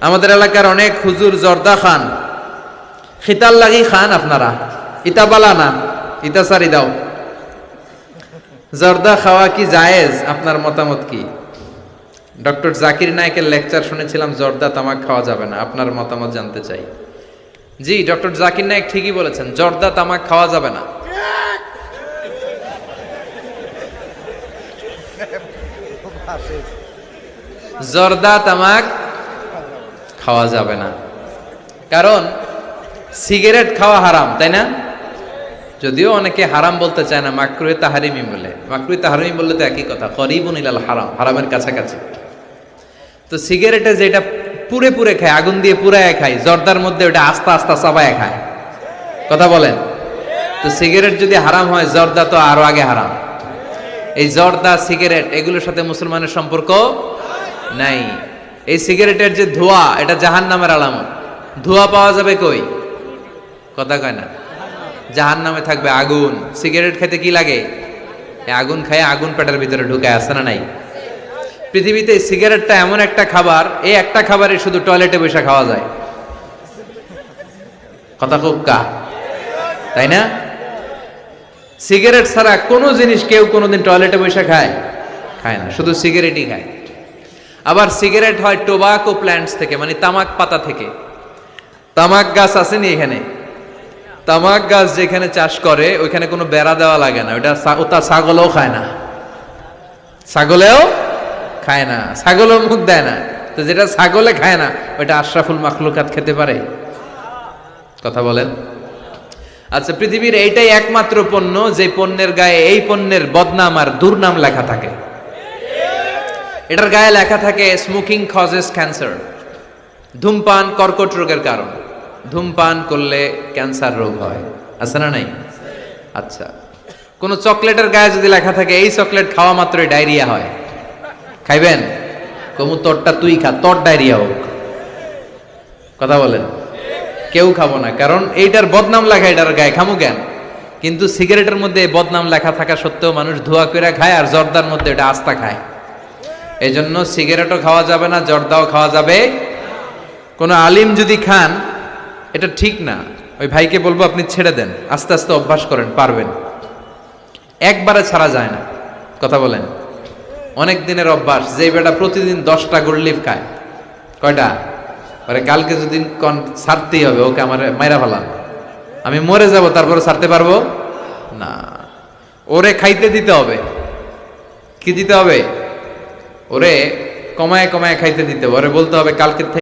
আমাদের এলাকার অনেক হুজুর জর্দা খান, খিতাল লাগি খান। আপনারা ইতা বালা না, ইতা সারি দাও। জর্দা খাওয়া কি জায়েজ? আপনার মতামত কি? ডক্টর জাকির নায়েকের লেকচার শুনেছিলাম জর্দা তামাক খাওয়া যাবে না, আপনার মতামত জানতে চাই। জি, ডক্টর জাকির নায়েক ঠিকই বলেছেন, জর্দা তামাক খাওয়া যাবে না। জর্দা তামাক খাওয়া যাবে না, কারণ সিগারেট খাওয়া হারাম, তাই না? যদিও অনেকে হারাম বলতে চায় না, মাকরুহে তাহরিমি বলে। মাকরুহে তাহরিমি বললে তো একই কথা, করিবুন ইলাল হারাম, হারামের কাছাকাছি। তো সিগারেটে যেটা পুরে পুরে খায়, আগুন দিয়ে পুরায় খায়, জর্দার মধ্যে ওটা আস্তে আস্তে চাবায় খায়। কথা বলেন। তো সিগারেট যদি হারাম হয়, জর্দা তো আরো আগে হারাম। এই জর্দা, সিগারেট এগুলোর সাথে মুসলমানের সম্পর্ক নাই। এই সিগারেটের যে ধোঁয়া, এটা জাহান্নামের আলামত। ধোঁয়া পাওয়া যাবে কই? কথা কয় না। জাহান্নামে থাকবে আগুন। সিগারেট খেতে কি লাগে? আগুন খায়, আগুন পেটের ভিতরে ঢুকে, আসে না নাই? পৃথিবীতে সিগারেটটা এমন একটা খাবার, এই একটা খাবারে শুধু টয়লেটে বসে খাওয়া যায়। কথা খুব কা, তাই না? সিগারেট ছাড়া কোনো জিনিস কেউ কোনোদিন টয়লেটে বসে খায় না, শুধু সিগারেটই খায়। আবার সিগারেট হয় টোবাকো প্ল্যান্টস থেকে, মানে তামাক পাতা থেকে। তামাক গাছ আসেনি এখানে? তামাক গাছ যেখানে চাষ করে ওইখানে কোনো বেড়া দেওয়া লাগে না, ওটা ছাগলও খায় না। ছাগলেও খায় না, ছাগলও মুখ দেয় না। তো যেটা ছাগলে খায় না, ওইটা আশরাফুল মাখলুকাত খেতে পারে? কথা বলেন। আচ্ছা, পৃথিবীর এইটাই একমাত্র পণ্য যে পণ্যের গায়ে এই পণ্যের বদনাম আর দুর্নাম লেখা থাকে। এটার গায়ে লেখা থাকে স্মোকিং কজেস ক্যান্সার, ধূমপান কর্কট রোগের কারণ, ধূমপান করলে ক্যান্সার রোগ হয়। আছে না নাই? আচ্ছা, কোন চকলেটের গায়ে যদি লেখা থাকে এই চকলেট খাওয়া মাত্রই ডায়রিয়া হয়, খাইবেন? কমু তোরটা তুই খা, তোর ডায়রিয়া হোক। কথা বলেন। কেউ খাবো না, কারণ এইটার বদনাম লেখা এটার গায়ে, খামু কেন? কিন্তু সিগারেটের মধ্যে বদনাম লেখা থাকা সত্ত্বেও মানুষ ধোয়া করে খায়, আর জর্দার মধ্যে এটা আস্তা খায়। এই জন্য সিগারেটও খাওয়া যাবে না, জর্দাও খাওয়া যাবে। কোনো আলিম যদি খান, এটা ঠিক না। ওই ভাইকে বলবো আপনি ছেড়ে দেন, আস্তে আস্তে অভ্যাস করেন, পারবেন। একবারে ছাড়া যায় না। কথা বলেন। অনেক দিনের অভ্যাস। যে বেটা প্রতিদিন 10টা গোল্ড লিফ খায়, কয়টা? পরে কালকে যদি ছাড়তেই হবে, ওকে আমার মাইরা ফেলান, আমি মরে যাব, তারপরে ছাড়তে পারবো না। ওরে খাইতে দিতে হবে। কি দিতে হবে? ওরে কমায় কমায় খাইতে দিতে হবে। ওরে বলতে হবে কালকে